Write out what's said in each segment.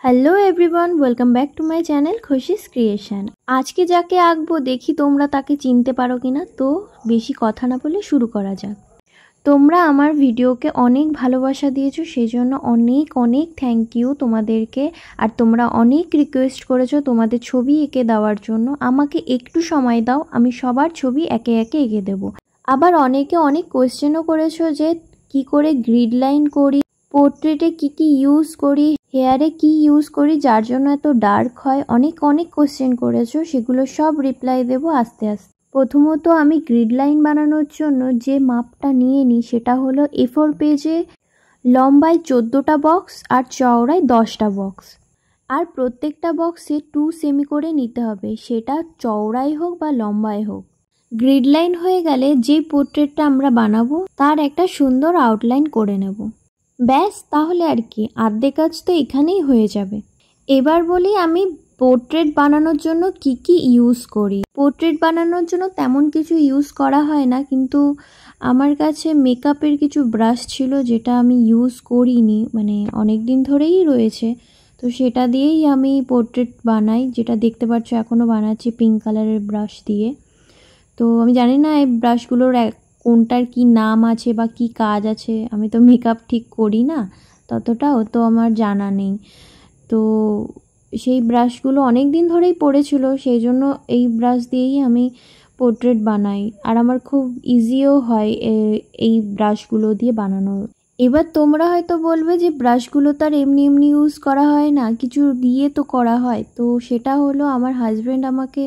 Hello everyone, welcome back to my channel Khushi's creation. আজকে যাকে আঁকবো দেখি তোমরা তাকে চিনতে পারো কিনা। তো বেশি কথা না বলে শুরু করা যাক। তোমরা আমার ভিডিওকে অনেক ভালোবাসা দিয়েছো, সেই জন্য অনেক অনেক থ্যাংক ইউ তোমাদেরকে। আর তোমরা অনেক রিকোয়েস্ট করেছো তোমাদের ছবি এঁকে দেওয়ার জন্য। আমাকে একটু সময় দাও, আমি সবার ছবি একে একে এঁকে দেবো। আবার অনেকে অনেক কোয়েশ্চেনও করেছো যে কি করে গ্রিড লাইন করি, পোর্ট্রেটে কি ইউজ করি, হেয়ারে কি ইউজ করি যার জন্য এত ডার্ক হয়। অনেক অনেক কোশ্চেন করেছো, সেগুলো সব রিপ্লাই দেবো আস্তে আস্তে। প্রথমত আমি গ্রিড লাইন বানানোর জন্য যে মাপটা নিয়ে নিই সেটা হলো A4 পেজে লম্বায় 14টা বক্স আর চওড়ায় 10টা বক্স। আর প্রত্যেকটা বক্সে 2 সেমি করে নিতে হবে, সেটা চওড়াই হোক বা লম্বায় হোক। গ্রিড লাইন হয়ে গেলে যে পোর্ট্রেটটা আমরা বানাবো তার একটা সুন্দর আউটলাইন করে নেব। ব্যাস, তাহলে আর কি, আর্ধেক কাজ তো এখানেই হয়ে যাবে। এবার বলি আমি পোর্ট্রেট বানানোর জন্য কি ইউজ করি। পোর্ট্রেট বানানোর জন্য তেমন কিছু ইউজ করা হয় না, কিন্তু আমার কাছে মেকআপের কিছু ব্রাশ ছিল যেটা আমি ইউজ করিনি, মানে অনেক দিন ধরেই রয়েছে। তো সেটা দিয়েই আমি পোর্ট্রেট বানাই, যেটা দেখতে পাচ্ছ এখনও বানাচ্ছি পিঙ্ক কালারের ব্রাশ দিয়ে। তো আমি জানি না এই ব্রাশগুলোর কোনটার কি নাম আছে বা কি কাজ আছে, আমি তো মেকআপ ঠিক করি না, ততটাও তো আমার জানা নেই। তো সেই ব্রাশগুলো অনেক দিন ধরেই পড়েছিল, সেই জন্য এই ব্রাশ দিয়েই আমি পোর্ট্রেট বানাই। আর আমার খুব ইজিও হয় এই ব্রাশগুলো দিয়ে বানানো। এবার তোমরা হয়তো বলবে যে ব্রাশগুলো তার এমনি এমনি ইউজ করা হয় না, কিছু দিয়ে তো করা হয়। তো সেটা হলো আমার হাজব্যান্ড আমাকে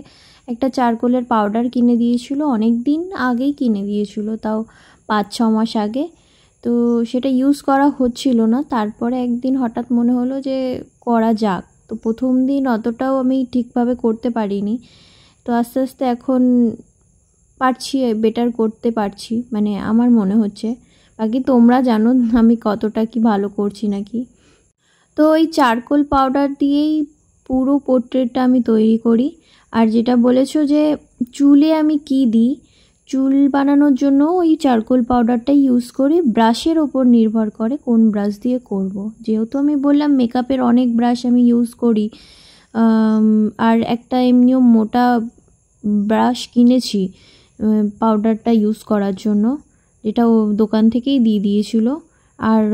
একটা চারকোলের পাউডার কিনে দিয়েছিল, অনেক দিন আগেই কিনে দিয়েছিল, তাও 5-6 মাস আগে। তো সেটা ইউজ করা হচ্ছিল না, তারপরে একদিন হঠাৎ মনে হলো যে করা যাক। তো প্রথম দিন অতটাও আমি ঠিকভাবে করতে পারিনি, তো আস্তে আস্তে এখন পারছি, বেটার করতে পারছি, মানে আমার মনে হচ্ছে। বাকি তোমরা জানো আমি কতটা কি ভালো করছি নাকি। তো ওই চারকোল পাউডার দিয়েই পুরো পোর্ট্রেটটা আমি তৈরি করি। আর যেটা বলেছো যে চুলে আমি কি দিই, চুল বানানোর জন্য ওই চারকোল পাউডারটাই ইউজ করি। ব্রাশের ওপর নির্ভর করে কোন ব্রাশ দিয়ে করব। যেহেতু আমি বললাম মেকআপের অনেক ব্রাশ আমি ইউজ করি, আর একটা এমনিও মোটা ব্রাশ কিনেছি পাউডারটা ইউজ করার জন্য, যেটা ও দোকান থেকেই দিয়ে দিয়েছিল। আর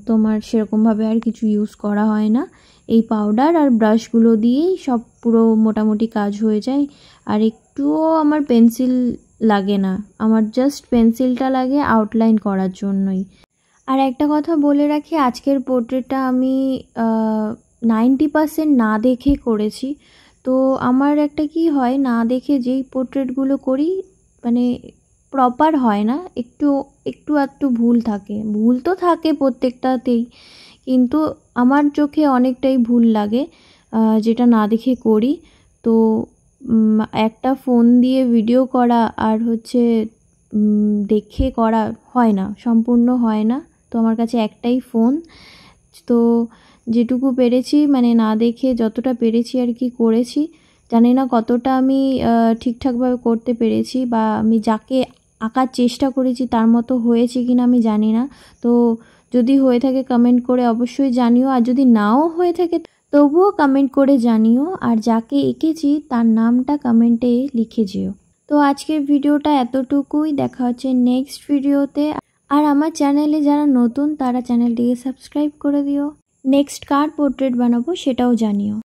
তোমার সেরকমভাবে আর কিছু ইউজ করা হয় না, এই পাউডার আর ব্রাশগুলো দিয়েই সব পুরো মোটামুটি কাজ হয়ে যায়। আর একটুও আমার পেন্সিল লাগে না, আমার জাস্ট পেন্সিলটা লাগে আউটলাইন করার জন্যই। আর একটা কথা বলে রাখি, আজকের পোর্ট্রেটটা আমি 90% না দেখে করেছি। তো আমার একটা কি হয়, না দেখে যেই পোর্ট্রেটগুলো করি মানে প্রপার হয় না, একটু একটু ভুল থাকে। ভুল তো থাকে প্রত্যেকটাতেই, কিন্তু আমার চোখে অনেকটাই ভুল লাগে যেটা না দেখে করি। তো একটা ফোন দিয়ে ভিডিও করা আর হচ্ছে দেখে করা হয় না, সম্পূর্ণ হয় না। তো আমার কাছে একটাই ফোন, তো যেটুকু পেরেছি মানে না দেখে যতটা পেরেছি আর কি করেছি। জানি না কতটা আমি ঠিকঠাকভাবে করতে পেরেছি, বা আমি যাকে আঁকার চেষ্টা করেছি তার মতো হয়েছে কিনা আমি জানি না। তো যদি হয়ে থাকে কমেন্ট করে অবশ্যই জানিও, আর যদি নাও হয়ে থাকে তবুও কমেন্ট করে জানিও। আর যাকে এঁকেছি তার নামটা কমেন্টে লিখে যেও। তো আজকের ভিডিওটা এতটুকুই, দেখা হচ্ছে নেক্সট ভিডিওতে। আর আমার চ্যানেলে যারা নতুন তারা চ্যানেলটিকে সাবস্ক্রাইব করে দিও। নেক্সট কার পোর্ট্রেট বানাবো সেটাও জানিও।